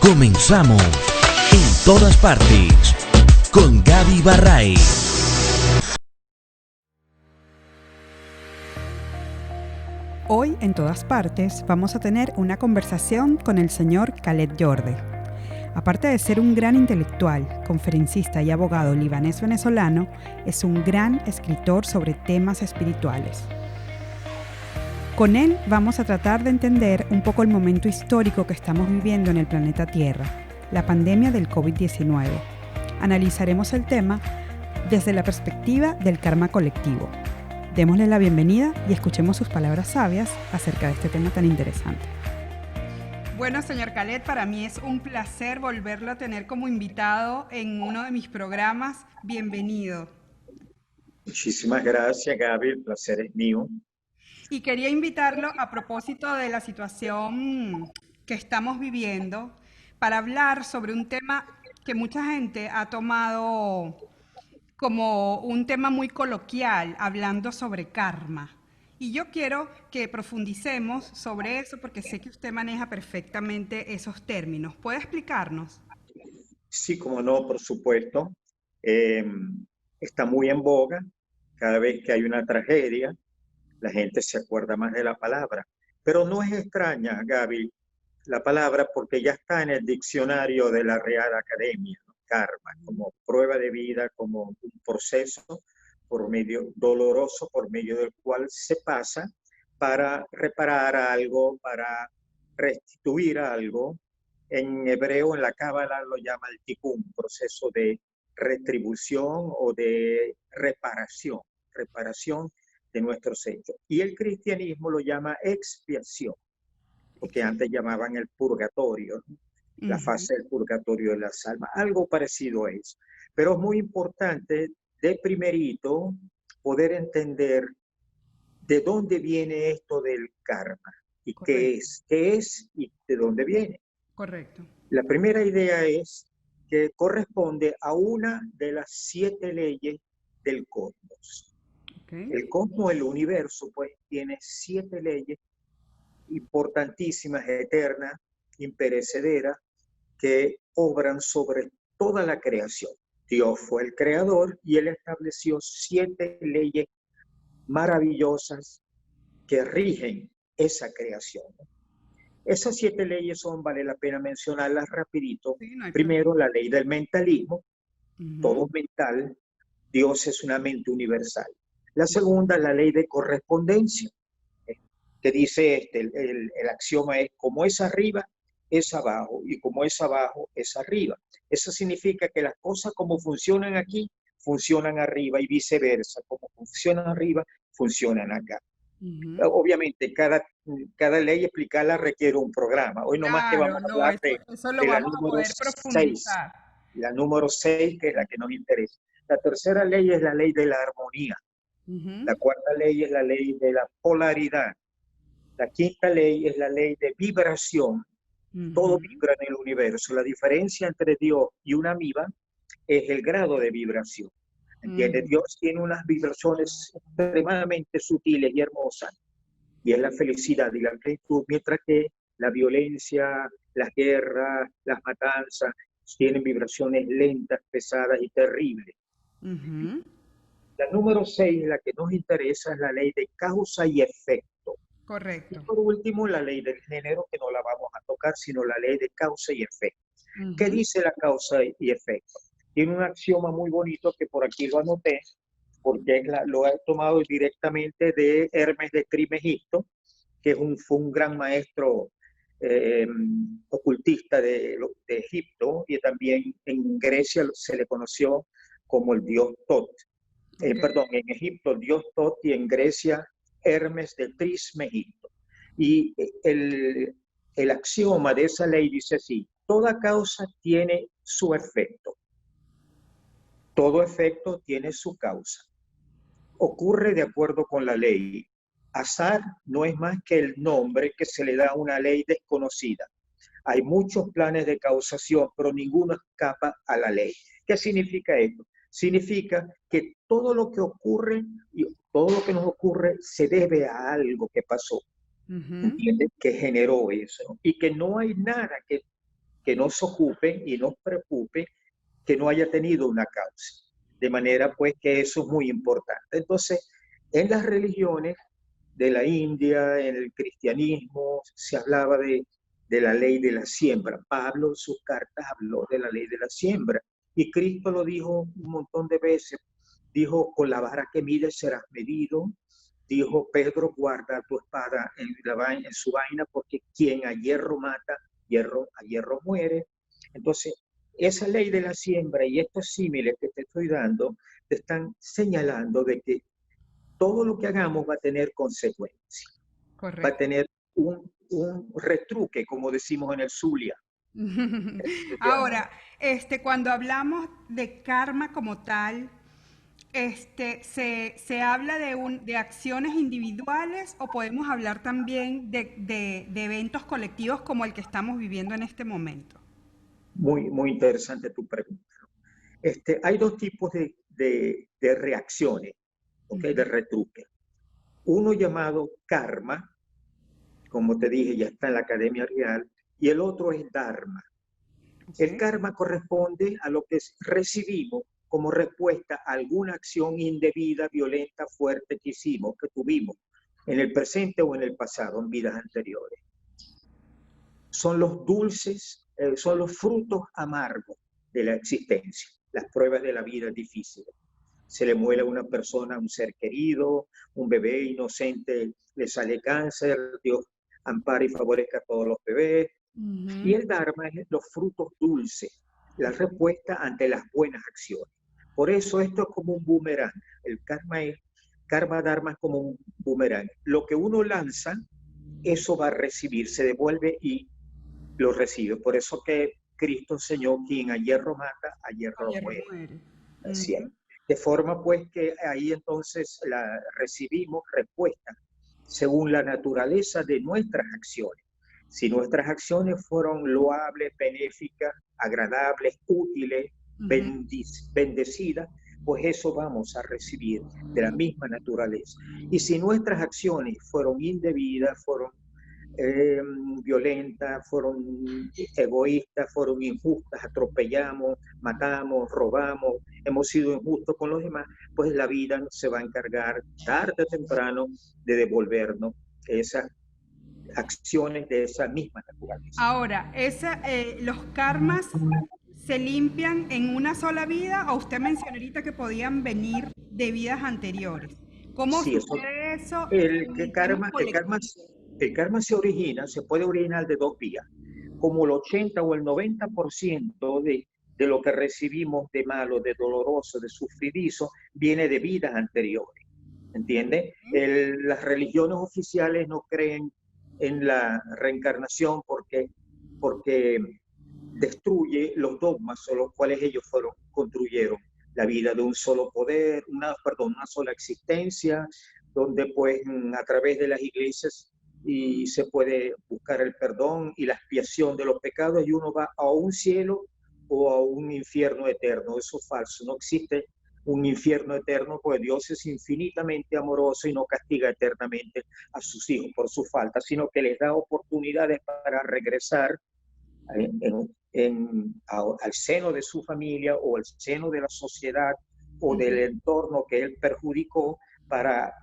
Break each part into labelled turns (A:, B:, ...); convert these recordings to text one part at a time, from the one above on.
A: Comenzamos en todas partes con Gaby Barray.
B: Hoy en todas partes vamos a tener una conversación con el señor Khaled Jorde. Aparte de ser un gran intelectual, conferencista y abogado libanés-venezolano, es un gran escritor sobre temas espirituales. Con él vamos a tratar de entender un poco el momento histórico que estamos viviendo en el planeta Tierra, la pandemia del COVID-19. Analizaremos el tema desde la perspectiva del karma colectivo. Démosle la bienvenida y escuchemos sus palabras sabias acerca de este tema tan interesante. Bueno, señor Khaled, para mí es un placer volverlo a tener como invitado en uno de mis programas. Bienvenido.
C: Muchísimas gracias, Gaby. El placer es mío.
B: Y quería invitarlo a propósito de la situación que estamos viviendo para hablar sobre un tema que mucha gente ha tomado como un tema muy coloquial, hablando sobre karma. Y yo quiero que profundicemos sobre eso porque sé que usted maneja perfectamente esos términos. ¿Puede explicarnos?
C: Sí, como no, por supuesto. Está muy en boga. Cada vez que hay una tragedia, la gente se acuerda más de la palabra. Pero no es extraña, Gaby, la palabra porque ya está en el diccionario de la Real Academia, ¿no? Karma, como prueba de vida, como un proceso doloroso por medio del cual se pasa para reparar algo, para restituir algo. En hebreo, en la Cábala lo llama el tikkun, proceso de retribución o de reparación de nuestros hechos. Y el cristianismo lo llama expiación, porque antes llamaban el purgatorio, ¿no? La fase del purgatorio de las almas, algo parecido a eso. Pero es muy importante, de primerito, poder entender de dónde viene esto del karma y qué es y de dónde viene.
B: Correcto.
C: La primera idea es que corresponde a una de las 7 leyes del cosmos. El cosmos, el universo, pues tiene 7 leyes importantísimas, eternas, imperecederas, que obran sobre toda la creación. Dios fue el creador y él estableció 7 leyes maravillosas que rigen esa creación. Esas 7 leyes vale la pena mencionarlas rapidito.
B: Sí, no hay
C: Primero,
B: problema.
C: la ley del mentalismo. Todo mental. Dios es una mente universal. La segunda, la ley de correspondencia, que dice el axioma es: como es arriba, es abajo, y como es abajo, es arriba. Eso significa que las cosas como funcionan aquí, funcionan arriba y viceversa. Como funcionan arriba, funcionan acá. Obviamente, cada ley explicarla requiere un programa. Hoy nomás que
B: Claro,
C: vamos a
B: no,
C: hablar
B: eso lo
C: de la
B: vamos a
C: número
B: poder
C: 6.
B: profundizar.
C: La número 6, que es la que nos interesa. La tercera ley es la ley de la armonía. La cuarta ley es la ley de la polaridad. La quinta ley es la ley de vibración. Todo vibra en el universo. La diferencia entre Dios y una amiba es el grado de vibración. ¿Entiendes? Dios tiene unas vibraciones extremadamente sutiles y hermosas, y es la felicidad y la plenitud, mientras que la violencia, las guerras, las matanzas tienen vibraciones lentas, pesadas y terribles. La número 6, la que nos interesa, es la ley de causa y efecto.
B: Correcto.
C: Y por último, la ley del género, que no la vamos a tocar, sino la ley de causa y efecto. ¿Qué dice la causa y efecto? Tiene un axioma muy bonito que por aquí lo anoté, porque lo he tomado directamente de Hermes de Trismegisto, que fue un gran maestro ocultista de Egipto, y también en Grecia se le conoció como el dios Tot. Perdón, en Egipto el dios Tot, y en Grecia Hermes de Trismegisto. Y el axioma de esa ley dice así: toda causa tiene su efecto. Todo efecto tiene su causa. Ocurre de acuerdo con la ley. Azar no es más que el nombre que se le da a una ley desconocida. Hay muchos planes de causación, pero ninguno escapa a la ley. ¿Qué significa esto? Significa que todo lo que ocurre y todo lo que nos ocurre se debe a algo que pasó. ¿Entiendes? Que generó eso. Y que no hay nada que que no se ocupe y nos preocupe que no haya tenido una causa. De manera pues que eso es muy importante. Entonces, en las religiones de la India, en el cristianismo, se hablaba de la ley de la siembra. Pablo en sus cartas habló de la ley de la siembra. Y Cristo lo dijo un montón de veces. Dijo, con la vara que mides serás medido. Dijo, Pedro, guarda tu espada en su vaina, porque quien a hierro mata, a hierro muere. Entonces, esa ley de la siembra y estos símiles que te estoy dando, te están señalando de que todo lo que hagamos va a tener consecuencias.
B: Correcto.
C: Va a tener un retruque, como decimos en el Zulia.
B: Ahora, cuando hablamos de karma como tal, ¿se habla de acciones individuales o podemos hablar también de eventos colectivos como el que estamos viviendo en este momento?
C: Muy, muy interesante tu pregunta. Hay dos tipos de reacciones, ¿okay? De retruque. Uno llamado karma, como te dije, ya está en la Academia Real, y el otro es dharma. Okay. El karma corresponde a lo que recibimos como respuesta a alguna acción indebida, violenta, fuerte que hicimos, que tuvimos en el presente o en el pasado, en vidas anteriores. Son los dulces, son los frutos amargos de la existencia, las pruebas de la vida difíciles. Se le muere a una persona, a un ser querido, un bebé inocente le sale cáncer, Dios ampara y favorezca a todos los bebés. Y el dharma es los frutos dulces, la respuesta ante las buenas acciones. Por eso esto es como un boomerang. El karma dharma es como un boomerang. Lo que uno lanza, eso va a recibir, se devuelve y lo recibe. Por eso que Cristo enseñó, quien a hierro mata, a hierro muere. Así es. De forma pues que ahí entonces recibimos respuesta según la naturaleza de nuestras acciones. Si nuestras acciones fueron loables, benéficas, agradables, útiles, bendecidas, pues eso vamos a recibir de la misma naturaleza. Y si nuestras acciones fueron indebidas, fueron violentas, fueron egoístas, fueron injustas, atropellamos, matamos, robamos, hemos sido injustos con los demás, pues la vida se va a encargar tarde o temprano de devolvernos esas acciones de esa misma naturaleza.
B: Ahora, ¿los karmas se limpian en una sola vida o usted mencionó ahorita que podían venir de vidas anteriores? ¿Cómo sucede eso?
C: El karma se puede originar de dos vías. Como el 80 o el 90% de lo que recibimos de malo, de doloroso, de sufridizo, viene de vidas anteriores. ¿Entiende? Las religiones oficiales no creen en la reencarnación porque destruye los dogmas sobre los cuales ellos construyeron la vida de un solo poder, una sola existencia, donde pues a través de las iglesias y se puede buscar el perdón y la expiación de los pecados y uno va a un cielo o a un infierno eterno. Eso es falso, no existe un infierno eterno, porque Dios es infinitamente amoroso y no castiga eternamente a sus hijos por su falta, sino que les da oportunidades para regresar al seno de su familia o al seno de la sociedad o del entorno que él perjudicó para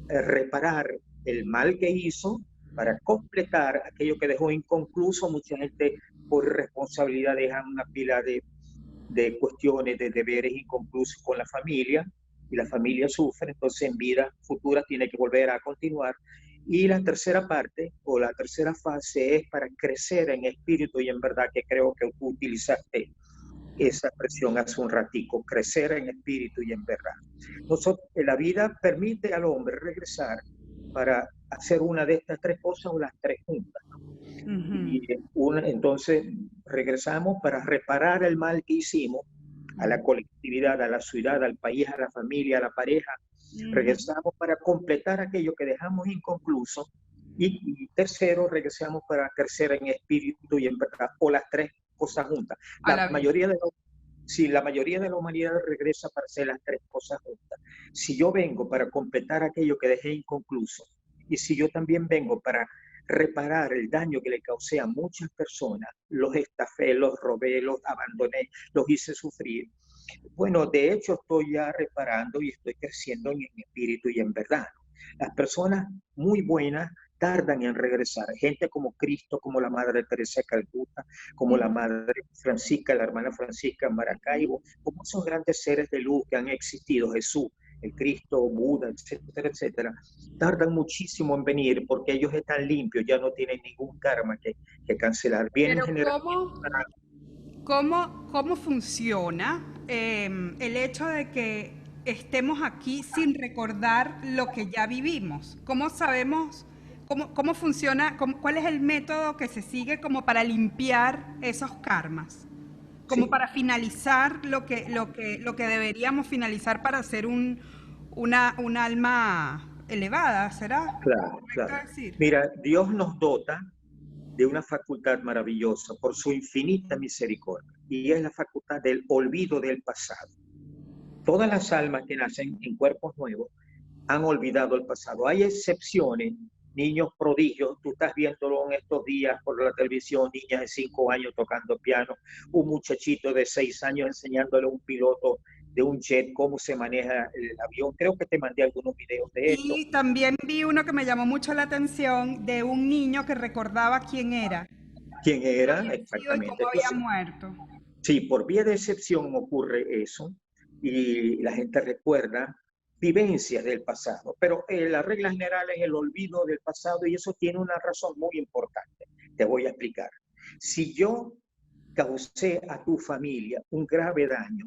C: reparar el mal que hizo, para completar aquello que dejó inconcluso. Mucha gente por responsabilidad deja una pila de cuestiones, de deberes inconclusos con la familia, y la familia sufre, entonces en vida futura tiene que volver a continuar. Y la tercera parte, o la tercera fase, es para crecer en espíritu y en verdad, que creo que tú utilizaste esa expresión hace un ratico, crecer en espíritu y en verdad. La vida permite al hombre regresar para hacer una de estas tres cosas o las tres juntas, ¿no? Y entonces regresamos para reparar el mal que hicimos a la colectividad, a la ciudad, al país, a la familia, a la pareja. Regresamos para completar aquello que dejamos inconcluso. Y tercero, regresamos para crecer en espíritu y en verdad, o las tres cosas juntas. La mayoría de la humanidad regresa para hacer las tres cosas juntas. Si yo vengo para completar aquello que dejé inconcluso, y si yo también vengo para reparar el daño que le causé a muchas personas. Los estafé, los robé, los abandoné, los hice sufrir. Bueno, de hecho estoy ya reparando y estoy creciendo en espíritu y en verdad. Las personas muy buenas tardan en regresar. Gente como Cristo, como la Madre Teresa de Calcuta, como la Madre Francisca, la hermana Francisca en Maracaibo, como esos grandes seres de luz que han existido, Jesús, el Cristo, Buda, etcétera, etcétera, tardan muchísimo en venir porque ellos están limpios, ya no tienen ningún karma que cancelar. Vienen
B: Pero ¿cómo funciona el hecho de que estemos aquí sin recordar lo que ya vivimos? ¿Cómo sabemos cómo funciona, cuál es el método que se sigue como para limpiar esos karmas? Como
C: Sí.
B: para finalizar lo que deberíamos finalizar para ser un alma elevada, ¿será?
C: Claro,
B: ¿Correcto
C: claro.
B: decir?
C: Mira, Dios nos dota de una facultad maravillosa por su infinita misericordia, y es la facultad del olvido del pasado. Todas las almas que nacen en cuerpos nuevos han olvidado el pasado. Hay excepciones, niños prodigios, tú estás viéndolo en estos días por la televisión, niñas de 5 años tocando piano, un muchachito de 6 años enseñándole a un piloto de un jet cómo se maneja el avión. Creo que te mandé algunos videos de esto.
B: Y también vi uno que me llamó mucho la atención de un niño que recordaba quién era,
C: ¿Quién
B: quién
C: era?
B: había sido y
C: Exactamente.
B: cómo había
C: Entonces,
B: muerto.
C: sí, por vía de excepción ocurre eso y la gente recuerda vivencias del pasado, pero la regla general es el olvido del pasado y eso tiene una razón muy importante. Te voy a explicar. Si yo causé a tu familia un grave daño,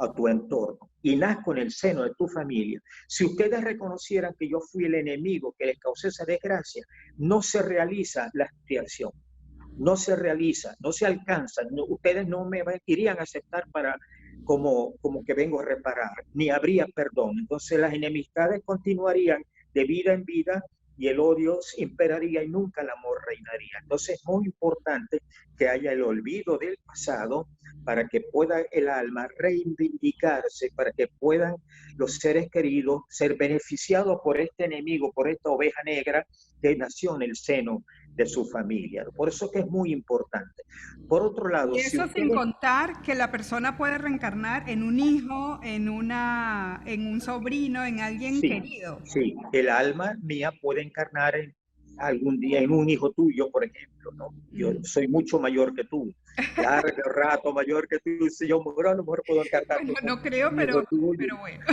C: a tu entorno, y nazco en el seno de tu familia, si ustedes reconocieran que yo fui el enemigo que les causé esa desgracia, no se realiza la expiación, no se realiza, no se alcanza, no, ustedes no me irían a aceptar como que vengo a reparar, ni habría perdón. Entonces las enemistades continuarían de vida en vida y el odio imperaría y nunca el amor reinaría. Entonces es muy importante que haya el olvido del pasado para que pueda el alma reivindicarse, para que puedan los seres queridos ser beneficiados por este enemigo, por esta oveja negra que nació en el seno de su familia. Por eso que es muy importante. Por otro lado,
B: Y
C: si
B: eso sin
C: ustedes...
B: contar que la persona puede reencarnar en un hijo, en un sobrino, en alguien
C: Sí,
B: querido.
C: sí, el alma mía puede encarnar algún día en un hijo tuyo, por ejemplo, ¿no? Yo soy mucho mayor que tú, largo rato mayor que tú, si yo muero, a lo mejor puedo encarnar
B: Bueno,
C: como
B: no creo,
C: un hijo tuyo.
B: pero bueno.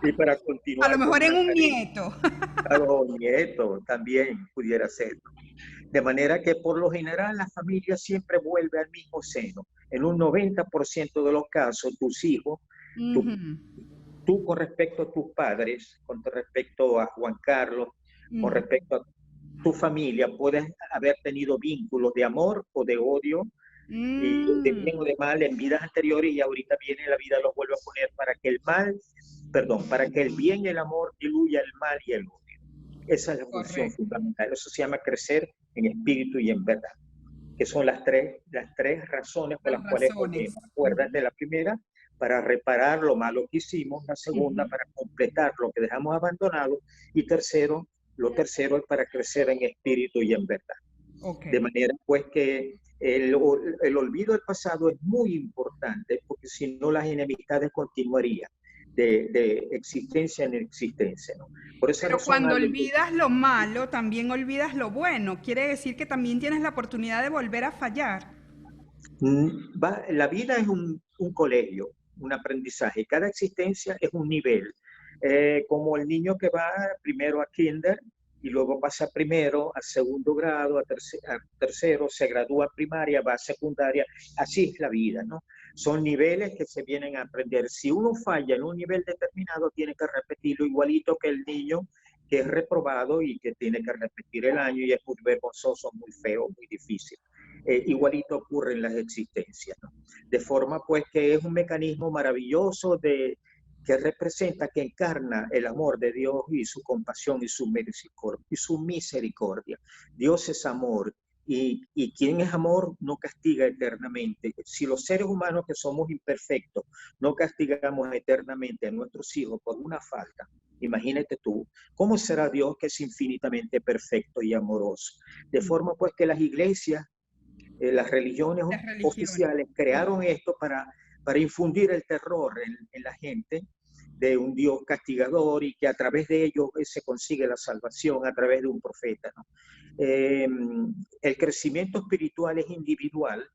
C: Y para
B: A lo
C: continuar con
B: mejor en
C: más
B: un
C: cariño,
B: nieto.
C: a los nietos también pudiera ser. De manera que por lo general la familia siempre vuelve al mismo seno. En un 90% de los casos, tus hijos, tu,
B: Ujú,
C: tú con respecto a tus padres, con respecto a Juan Carlos, con
B: ujú.
C: respecto a tu familia, puedes haber tenido vínculos de amor o de odio, y de bien o
B: Mm,
C: de mal en vidas anteriores, y ahorita viene la vida los vuelve a poner para que el mal, perdón, para que el bien y el amor diluya el mal y el odio. Esa es la función
B: correcto.
C: fundamental. Eso se llama crecer en espíritu y en verdad, que son las tres razones por
B: Las
C: las cuales
B: razones.
C: volvemos. Acuérdate, la primera, para reparar lo malo que hicimos; la segunda,
B: Ujú.
C: para completar lo que dejamos abandonado; y tercero, lo tercero es para crecer en espíritu y en verdad.
B: Ok.
C: De manera pues que el olvido del pasado es muy importante, porque si no las enemistades continuarían de existencia en existencia, ¿no? Por esa
B: Pero
C: razón
B: cuando
C: hay
B: olvidas lo malo, también olvidas lo bueno. Quiere decir que también tienes la oportunidad de volver a fallar.
C: la vida es un colegio, un aprendizaje. Cada existencia es un nivel. Como el niño que va primero a kinder y luego pasa primero a segundo grado, a tercero, se gradúa primaria, va a secundaria. Así es la vida, ¿no? Son niveles que se vienen a aprender. Si uno falla en un nivel determinado, tiene que repetirlo, igualito que el niño que es reprobado y que tiene que repetir el año, y es muy vergonzoso, muy feo, muy difícil. Igualito ocurre en las existencias, ¿no? De forma pues que es un mecanismo maravilloso que representa, que encarna el amor de Dios y su compasión y su misericordia. Dios es amor Y quien es amor no castiga eternamente. Si los seres humanos que somos imperfectos no castigamos eternamente a nuestros hijos por una falta, imagínate tú, ¿cómo será Dios que es infinitamente perfecto y amoroso? De forma pues que las iglesias, las religiones
B: Las religiones.
C: oficiales crearon esto para infundir el terror en la gente de un Dios castigador y que a través de ellos se consigue la salvación a través de un profeta, ¿no? El crecimiento espiritual es individual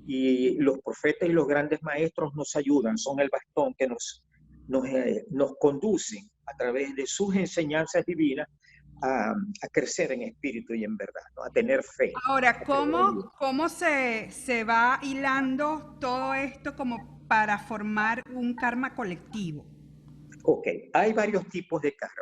C: y los profetas y los grandes maestros nos ayudan, son el bastón que nos conducen a través de sus enseñanzas divinas a crecer en espíritu y en verdad, ¿no? A tener fe.
B: Ahora, ¿cómo se va hilando todo esto como para formar un karma colectivo?
C: Ok, hay varios tipos de karma.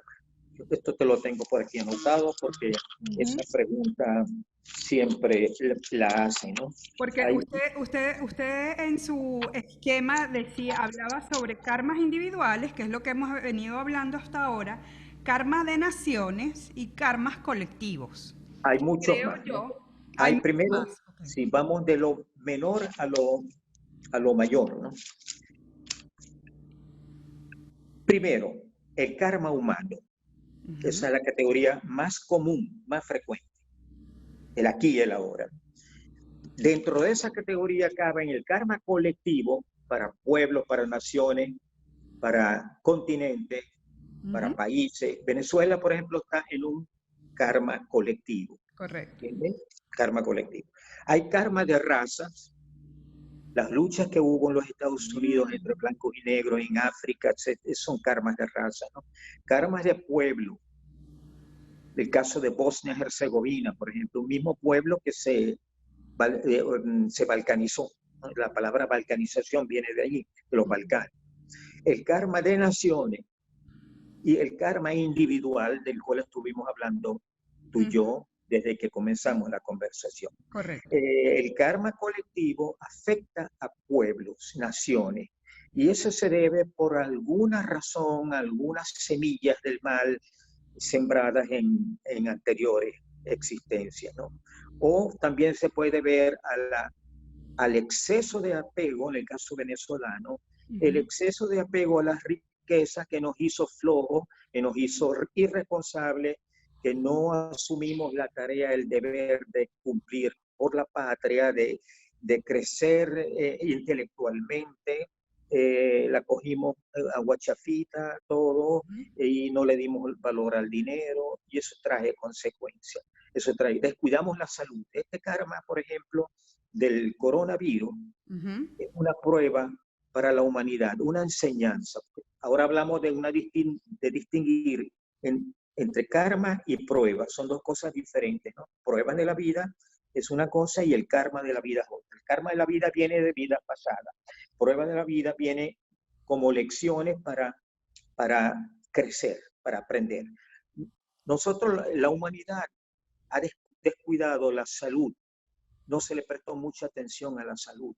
C: Esto te lo tengo por aquí anotado porque esa pregunta siempre la hacen, ¿no?
B: Porque
C: Hay,
B: usted en su esquema hablaba sobre karmas individuales, que es lo que hemos venido hablando hasta ahora, karma de naciones y karmas colectivos.
C: hay
B: Y
C: muchos
B: creo
C: más, ¿no?
B: yo, hay
C: Hay
B: muchos
C: primero,
B: más. Ok.
C: si vamos de lo menor a lo mayor, ¿no? Primero, el karma humano. Esa es la categoría más común, más frecuente, el aquí y el ahora. Dentro de esa categoría cabe en el karma colectivo para pueblos, para naciones, para continentes, para países. Venezuela, por ejemplo, está en un karma colectivo.
B: Correcto.
C: ¿Entiendes? Karma colectivo. Hay karma de razas, las luchas que hubo en los Estados Unidos entre blancos y negros, en África, son karmas de raza, ¿no? Karmas de pueblo. El caso de Bosnia-Herzegovina, por ejemplo, un mismo pueblo que se balcanizó. La palabra balcanización viene de allí, de los Balcanes. El karma de naciones y el karma individual del cual estuvimos hablando tú y yo desde que comenzamos la conversación.
B: Correcto.
C: El karma colectivo afecta a pueblos, naciones, y eso se debe por alguna razón, algunas semillas del mal sembradas en anteriores existencias, ¿no? O también se puede ver al exceso de apego, en el caso venezolano, el exceso de apego a las riquezas que nos hizo flojos, que nos hizo irresponsables, que no asumimos la tarea, el deber de cumplir por la patria, de crecer intelectualmente, la cogimos a guachafita, todo, y no le dimos valor al dinero, y eso trae consecuencias. Eso trae, descuidamos la salud. Este karma, por ejemplo, del coronavirus, es una prueba para la humanidad, una enseñanza. Ahora hablamos de distinguir entre karma y prueba, son dos cosas diferentes, ¿no? Pruebas de la vida es una cosa y el karma de la vida es otra. El karma de la vida viene de vidas pasadas. Prueba de la vida viene como lecciones para crecer, para aprender. Nosotros, la humanidad, ha descuidado la salud, no se le prestó mucha atención a la salud.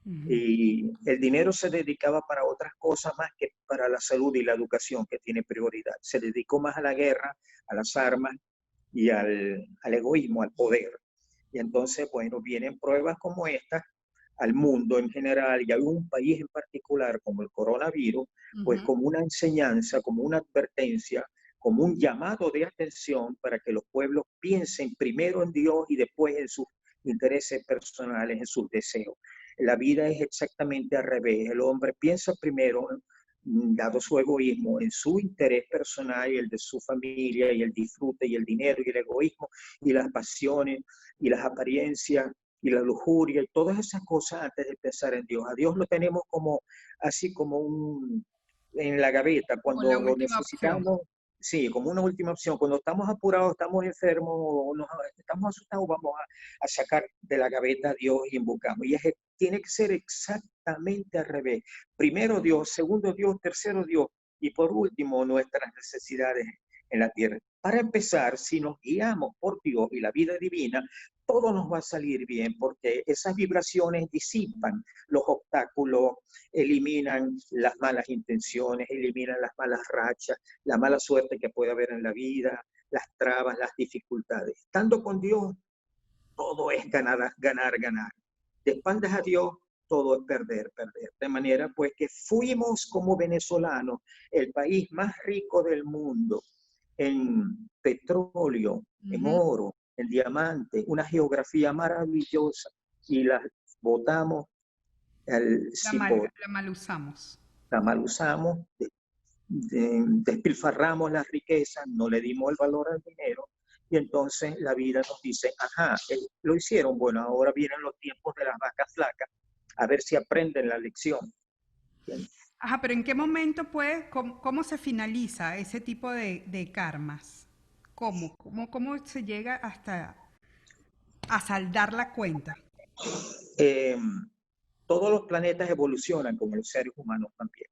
C: Y el dinero se dedicaba para otras cosas más que para la salud y la educación, que tiene prioridad. Se dedicó más a la guerra, a las armas y al egoísmo, al poder. Y entonces, bueno, vienen pruebas como estas al mundo en general y a un país en particular como el coronavirus, pues como una enseñanza, como una advertencia, como un llamado de atención para que los pueblos piensen primero en Dios y después en sus intereses personales, en sus deseos. La vida es exactamente al revés. El hombre piensa primero, dado su egoísmo, en su interés personal y el de su familia y el disfrute y el dinero y el egoísmo y las pasiones y las apariencias y la lujuria y todas esas cosas antes de pensar en Dios. A Dios lo tenemos como así como en la gaveta cuando lo necesitamos. Sí, como una última opción. Cuando estamos apurados, estamos enfermos, estamos asustados, vamos a sacar de la gaveta a Dios y invocamos. Y tiene que ser exactamente al revés. Primero Dios, segundo Dios, tercero Dios y por último nuestras necesidades en la tierra. Para empezar, si nos guiamos por Dios y la vida divina, todo nos va a salir bien porque esas vibraciones disipan los obstáculos, eliminan las malas intenciones, eliminan las malas rachas, la mala suerte que puede haber en la vida, las trabas, las dificultades. Estando con Dios, todo es ganar, ganar, ganar. De espaldas a Dios, todo es perder, perder. De manera pues que fuimos como venezolanos el país más rico del mundo en petróleo, en oro, en diamante, una geografía maravillosa, y la botamos al cipote,
B: La mal usamos.
C: la mal usamos, despilfarramos las riquezas, no le dimos el valor al dinero, y entonces la vida nos dice, ajá, lo hicieron, bueno, ahora vienen los tiempos de las vacas flacas, a ver si aprenden la lección.
B: Ajá, pero ¿en qué momento pues, cómo se finaliza ese tipo de karmas? ¿Cómo se llega hasta a saldar la cuenta?
C: Eh, todos los planetas evolucionan como los seres humanos también.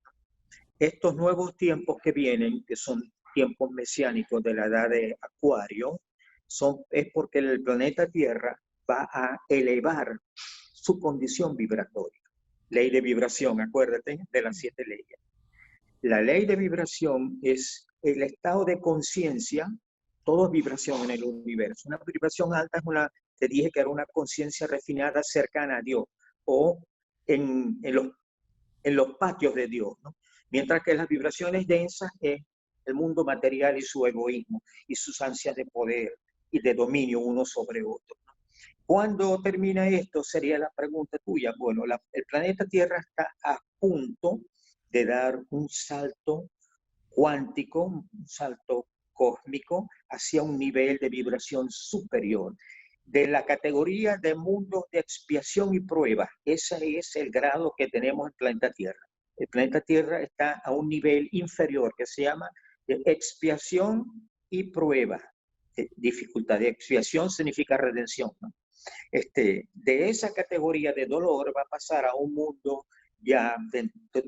C: Estos nuevos tiempos que vienen, que son tiempos mesiánicos de la edad de Acuario, es porque el planeta Tierra va a elevar su condición vibratoria. Ley de vibración, acuérdate de las 7 leyes. La ley de vibración es el estado de conciencia, todo es vibración en el universo. Una vibración alta es te dije que era una conciencia refinada cercana a Dios, o en los patios de Dios, ¿no? Mientras que las vibraciones densas es el mundo material y su egoísmo y sus ansias de poder y de dominio uno sobre otro, ¿no? ¿Cuándo termina esto? Sería la pregunta tuya. Bueno, el planeta Tierra está a punto de dar un salto cuántico, un salto cósmico hacia un nivel de vibración superior, de la categoría de mundos de expiación y prueba. Ese es el grado que tenemos en el planeta Tierra. El planeta Tierra está a un nivel inferior que se llama de expiación y prueba. Dificultad de expiación significa redención, ¿no? De esa categoría de dolor va a pasar a un mundo ya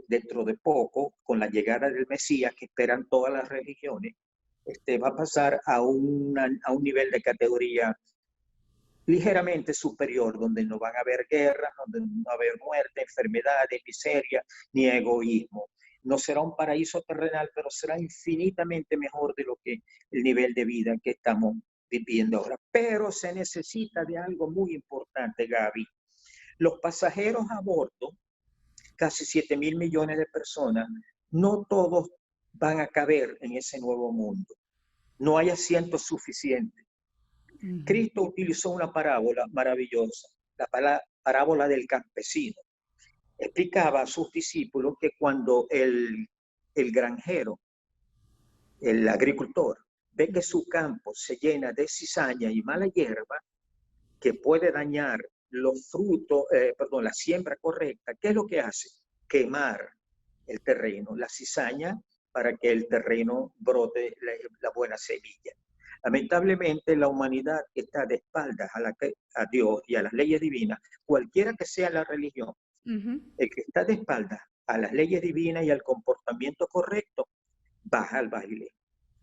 C: dentro de poco, con la llegada del Mesías que esperan todas las religiones, va a pasar a un nivel de categoría ligeramente superior, donde no van a haber guerras, donde no va a haber muerte, enfermedades, miseria, ni egoísmo. No será un paraíso terrenal, pero será infinitamente mejor de lo que el nivel de vida que estamos viviendo ahora. Pero se necesita de algo muy importante, Gaby. Los pasajeros a bordo, casi 7.000 millones de personas, no todos van a caber en ese nuevo mundo. No hay asientos suficientes. Cristo utilizó una parábola maravillosa, la parábola del campesino. Explicaba a sus discípulos que cuando el granjero, el agricultor, ve que su campo se llena de cizaña y mala hierba que puede dañar los frutos, la siembra correcta, ¿qué es lo que hace? Quemar el terreno, la cizaña, para que el terreno brote la buena semilla. Lamentablemente, la humanidad está de espaldas a Dios y a las leyes divinas, cualquiera que sea la religión. El que está de espaldas a las leyes divinas y al comportamiento correcto, baja al baile.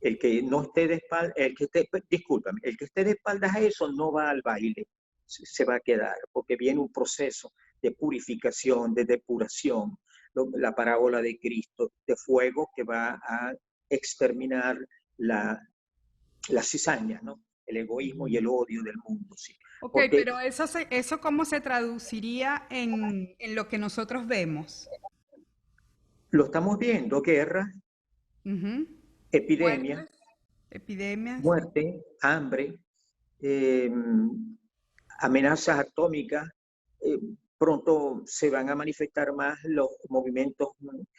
C: El que no esté de espaldas, el que esté de espaldas a eso no va al baile, se va a quedar, porque viene un proceso de purificación, de depuración, la parábola de Cristo, de fuego que va a exterminar la cizaña, ¿no? El egoísmo y el odio del mundo, sí.
B: Ok,
C: Porque
B: pero eso ¿cómo se traduciría en lo que nosotros vemos?
C: lo estamos viendo, guerra, epidemia,
B: Muertes, epidemias.
C: muerte, hambre, amenazas atómicas. Pronto se van a manifestar más los movimientos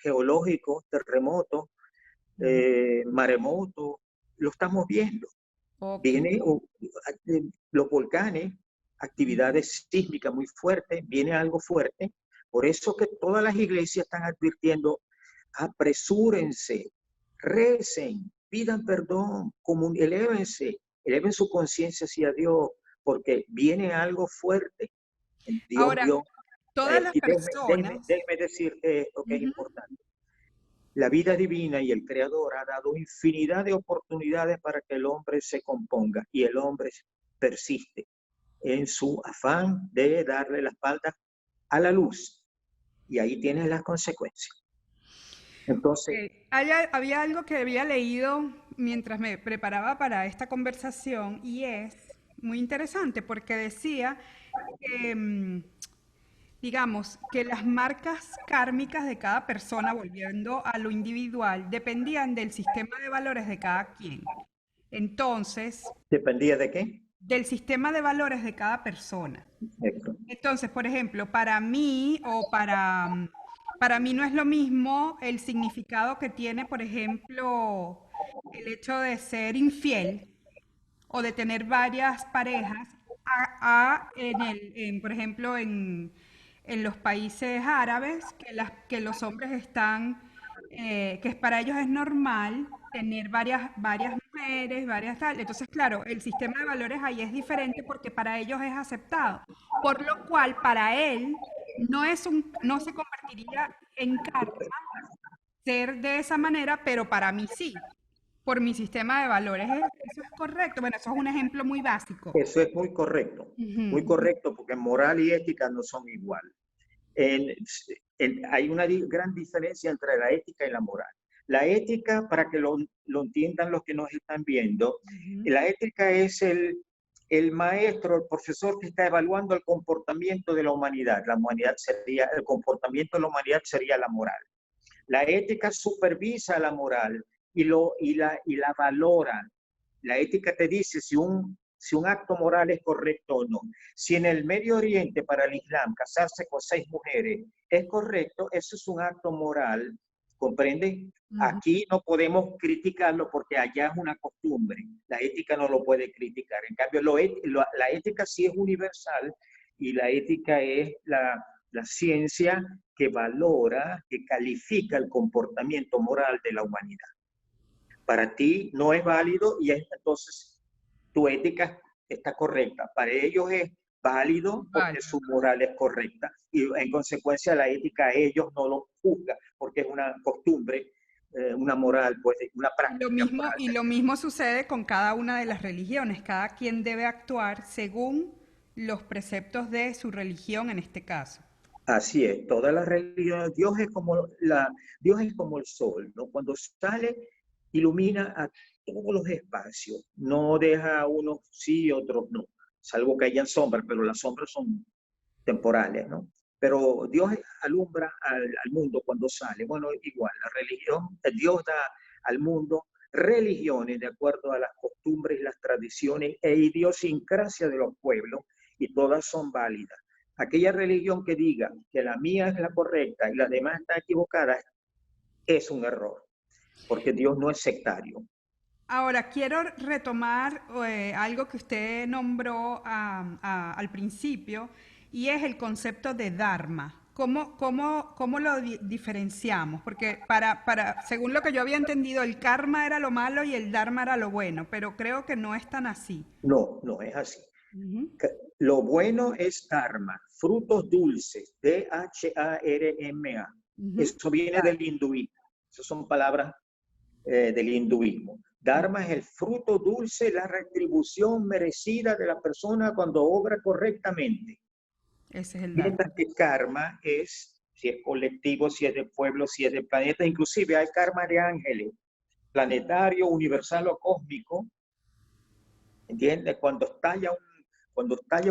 C: geológicos, terremotos, maremotos, lo estamos viendo.
B: Okay.
C: Vienen los volcanes, actividades sísmicas muy fuertes, viene algo fuerte. Por eso que todas las iglesias están advirtiendo, apresúrense, recen, pidan perdón, eleven su conciencia hacia Dios, porque viene algo fuerte. Dios
B: Ahora,
C: dio.
B: todas las
C: Y
B: personas.
C: déjeme decirte esto que es importante. La vida divina y el Creador ha dado infinidad de oportunidades para que el hombre se componga, y el hombre persiste en su afán de darle la espalda a la luz, y ahí tienes las consecuencias. Entonces,
B: Había algo que había leído mientras me preparaba para esta conversación y es muy interesante porque decía que, digamos, que las marcas kármicas de cada persona, volviendo a lo individual, dependían del sistema de valores de cada quien. Entonces,
C: ¿Dependía de qué?
B: del sistema de valores de cada persona.
C: Esto.
B: Entonces, por ejemplo, para mí para mí no es lo mismo el significado que tiene, por ejemplo, el hecho de ser infiel o de tener varias parejas por ejemplo, en los países árabes, que los hombres están, que para ellos es normal tener varias mujeres, varias tal. Entonces, claro, el sistema de valores ahí es diferente porque para ellos es aceptado. Por lo cual, para él no se convertiría en karma ser de esa manera, pero para mí sí, por mi sistema de valores. Eso es correcto. Bueno, eso es un ejemplo muy básico.
C: Eso es muy
B: Ujú.
C: correcto, porque moral y ética no son igual. En- Hay una gran diferencia entre la ética y la moral. La ética, para que lo entiendan los que nos están viendo,
B: Ujú.
C: la ética es el maestro, el profesor que está evaluando el comportamiento de la humanidad. La humanidad sería, el comportamiento de la humanidad sería la moral. La ética supervisa la moral y la valora. La ética te dice si un acto moral es correcto o no. Si en el Medio Oriente, para el Islam, casarse con 6 mujeres es correcto, eso es un acto moral, ¿comprenden?
B: Ujú.
C: Aquí no podemos criticarlo porque allá es una costumbre. La ética no lo puede criticar. En cambio, la ética sí es universal y la ética es la ciencia que valora, que califica el comportamiento moral de la humanidad. Para ti no es válido y entonces tu ética está correcta. Para ellos es válido porque
B: Vale.
C: su moral es correcta y en consecuencia la ética a ellos no lo juzga porque es una costumbre, una moral, pues una práctica moral.
B: Y lo mismo sucede con cada una de las religiones. Cada quien debe actuar según los preceptos de su religión en este caso.
C: Así es, todas las religiones, Dios es como el sol, ¿no? Cuando sale, ilumina a todos los espacios, no deja a unos sí, otros no, salvo que hayan sombras, pero las sombras son temporales, ¿no? Pero Dios alumbra al mundo cuando sale. Bueno, igual, la religión, Dios da al mundo religiones de acuerdo a las costumbres, las tradiciones e idiosincrasia de los pueblos, y todas son válidas. Aquella religión que diga que la mía es la correcta y las demás están equivocadas es un error, porque Dios no es sectario.
B: Ahora, quiero retomar algo que usted nombró al principio y es el concepto de Dharma. ¿Cómo lo diferenciamos? Porque según lo que yo había entendido, el karma era lo malo y el Dharma era lo bueno, pero creo que no es tan así.
C: No, no es así.
B: Ujú.
C: Lo bueno es dharma, frutos dulces, Dharma.
B: Ujú.
C: Eso viene del hinduismo. Esas son palabras del hinduismo. Dharma es el fruto dulce, la retribución merecida de la persona cuando obra correctamente.
B: Ese es el
C: Mientras
B: Dharma.
C: que karma es, si es colectivo, si es de pueblo, si es de planeta, inclusive hay karma de ángeles, planetario, universal o cósmico, ¿entiendes? Cuando estalla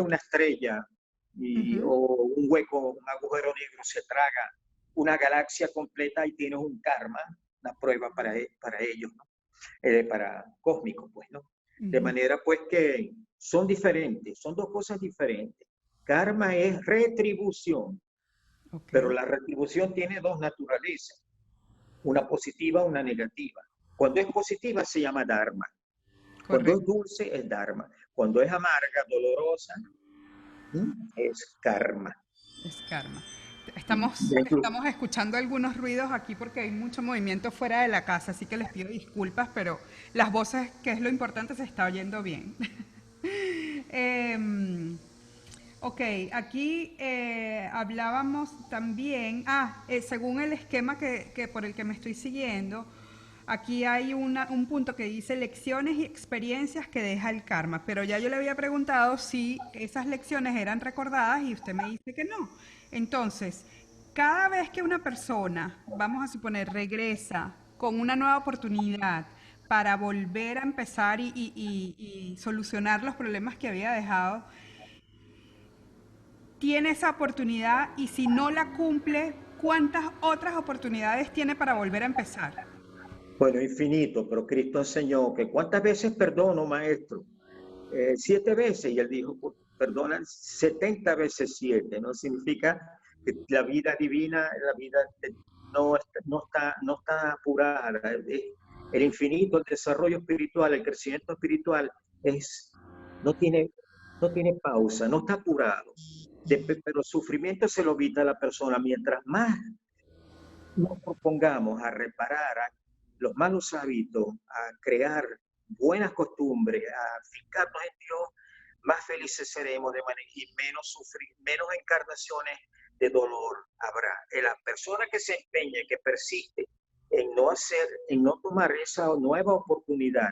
C: una estrella
B: Ujú.
C: o un hueco, un agujero negro se traga una galaxia completa y tienes un karma, una prueba para ellos, ¿no? Para cósmicos, pues, ¿no? De
B: Ujú.
C: manera, pues, que son diferentes, son dos cosas diferentes. Karma es retribución,
B: Ok,
C: pero la retribución tiene dos naturalezas, una positiva, una negativa. Cuando es positiva se llama dharma. Cuando es
B: correcto.
C: dulce es dharma. Cuando es amarga, dolorosa, es karma.
B: Es karma. Estamos escuchando algunos ruidos aquí porque hay mucho movimiento fuera de la casa, así que les pido disculpas, pero las voces, que es lo importante, se está oyendo bien. Em, ok, aquí hablábamos también, según el esquema que por el que me estoy siguiendo, aquí hay un punto que dice lecciones y experiencias que deja el karma, pero ya yo le había preguntado si esas lecciones eran recordadas y usted me dice que no. Entonces, cada vez que una persona, vamos a suponer, regresa con una nueva oportunidad para volver a empezar y solucionar los problemas que había dejado, tiene esa oportunidad y si no la cumple, ¿cuántas otras oportunidades tiene para volver a empezar?
C: Bueno, infinito, pero Cristo enseñó que ¿cuántas veces perdono, maestro? 7 veces, y él dijo, pues, perdonan 70 veces 7, ¿no? Significa que la vida divina, la vida no está apurada. El infinito, el desarrollo espiritual, el crecimiento espiritual no tiene, no tiene pausa, no está apurado. Pero sufrimiento se lo evita a la persona. Mientras más nos propongamos a reparar los malos hábitos, a crear buenas costumbres, a fijarnos en Dios, más felices seremos de manera y menos sufrir, menos encarnaciones de dolor habrá. La persona que se empeña, que persiste en no tomar esa nueva oportunidad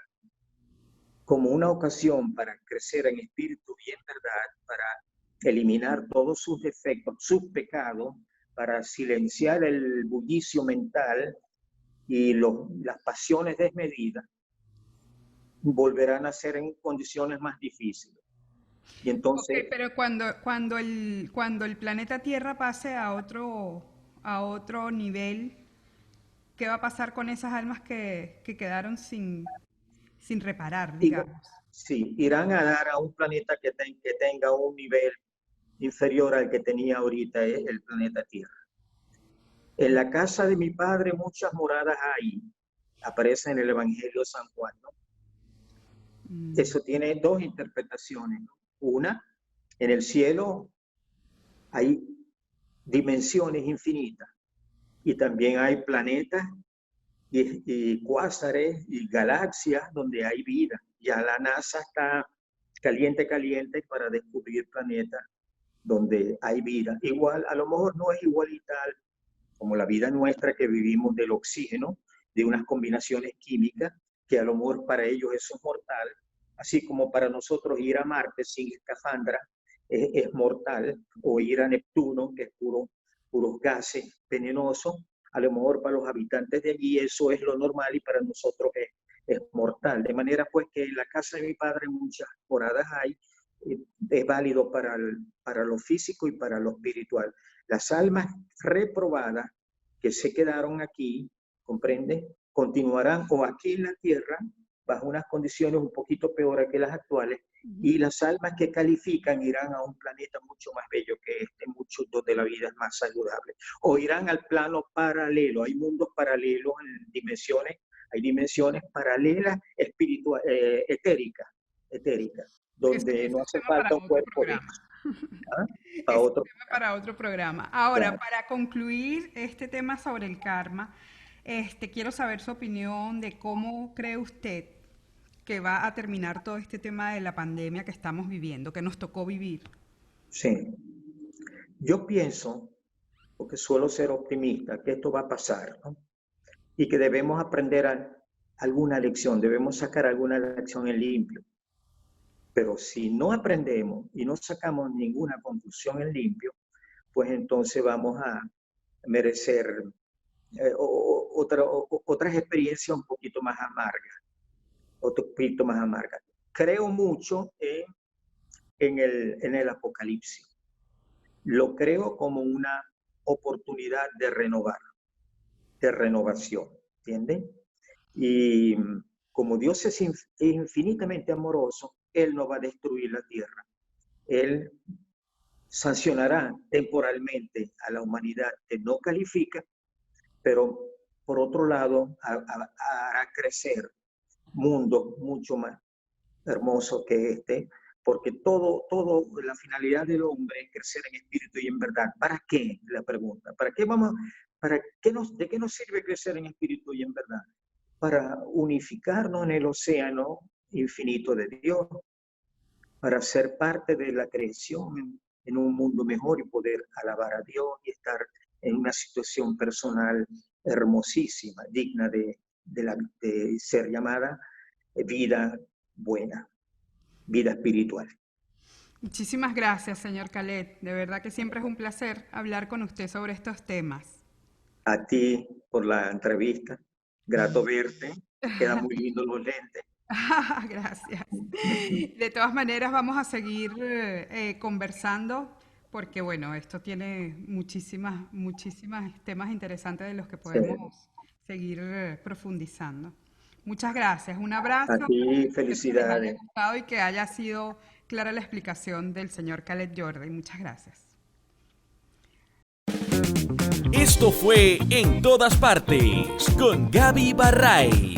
C: como una ocasión para crecer en espíritu y en verdad, para eliminar todos sus defectos, sus pecados, para silenciar el bullicio mental y las pasiones desmedidas, volverán a ser en condiciones más difíciles. Y
B: Ok,
C: entonces,
B: pero cuando el planeta Tierra pase a otro nivel, ¿qué va a pasar con esas almas que quedaron sin reparar, digamos?
C: sí, irán a dar a un planeta que tenga un nivel inferior al que tenía ahorita el planeta Tierra. En la casa de mi padre muchas moradas hay, aparece en el Evangelio de San Juan, ¿no? Eso tiene dos interpretaciones, ¿no? Una, en el cielo hay dimensiones infinitas y también hay planetas y cuásares y galaxias donde hay vida. Ya la NASA está caliente para descubrir planetas donde hay vida. Igual, a lo mejor no es igual y tal como la vida nuestra que vivimos del oxígeno, de unas combinaciones químicas, que a lo mejor para ellos eso es mortal, así como para nosotros ir a Marte sin escafandra es mortal, o ir a Neptuno, que es puros gases venenosos, a lo mejor para los habitantes de allí eso es lo normal y para nosotros es mortal. De manera pues que en la casa de mi padre muchas moradas hay, es válido para lo físico y para lo espiritual. Las almas reprobadas que se quedaron aquí, ¿comprende? Continuarán o aquí en la tierra bajo unas condiciones un poquito peores que las actuales, y las almas que califican irán a un planeta mucho más bello que este, mucho donde la vida es más saludable, o irán al plano paralelo. Hay mundos paralelos en dimensiones, hay dimensiones paralelas espiritual, etéricas,
B: Ese
C: donde no
B: es un
C: hace
B: tema para
C: falta un
B: otro
C: cuerpo de
B: programa.
C: ¿ah? Para
B: Es un
C: otro.
B: tema para otro programa. Ahora,
C: Claro.
B: para concluir este tema sobre el karma, quiero saber su opinión de cómo cree usted que va a terminar todo este tema de la pandemia que estamos viviendo, que nos tocó vivir.
C: Sí. Yo pienso, porque suelo ser optimista, que esto va a pasar, ¿no? Y que debemos aprender alguna lección, debemos sacar alguna lección en limpio. Pero si no aprendemos y no sacamos ninguna conclusión en limpio, pues entonces vamos a merecer otras experiencias un poquito más amargas, otro poquito más amargas. Creo mucho en el apocalipsis. Lo creo como una oportunidad de renovar, de renovación, ¿entienden? Y como Dios es infinitamente amoroso, Él no va a destruir la tierra. Él sancionará temporalmente a la humanidad que no califica, pero por otro lado hará crecer mundos mucho más hermosos que este, porque la finalidad del hombre es crecer en espíritu y en verdad. ¿Para qué? La pregunta. ¿Para qué vamos? ¿De qué nos sirve crecer en espíritu y en verdad? Para unificarnos en el océano infinito de Dios, para ser parte de la creación en un mundo mejor y poder alabar a Dios y estar en una situación personal hermosísima, digna de ser llamada vida buena, vida espiritual.
B: Muchísimas gracias, señor Khaled. De verdad que siempre es un placer hablar con usted sobre estos temas.
C: A ti por la entrevista, grato verte Quedan muy lindos los lentes.
B: Gracias. De todas maneras, vamos a seguir conversando porque, bueno, esto tiene muchísimas temas interesantes de los que
C: Sí.
B: podemos seguir profundizando. Muchas gracias. Un abrazo.
C: A ti,
B: Espero que les haya
C: felicidades.
B: gustado y que haya sido clara la explicación del señor Khaled Jordi. Muchas gracias.
A: Esto fue En Todas Partes con Gaby Barray.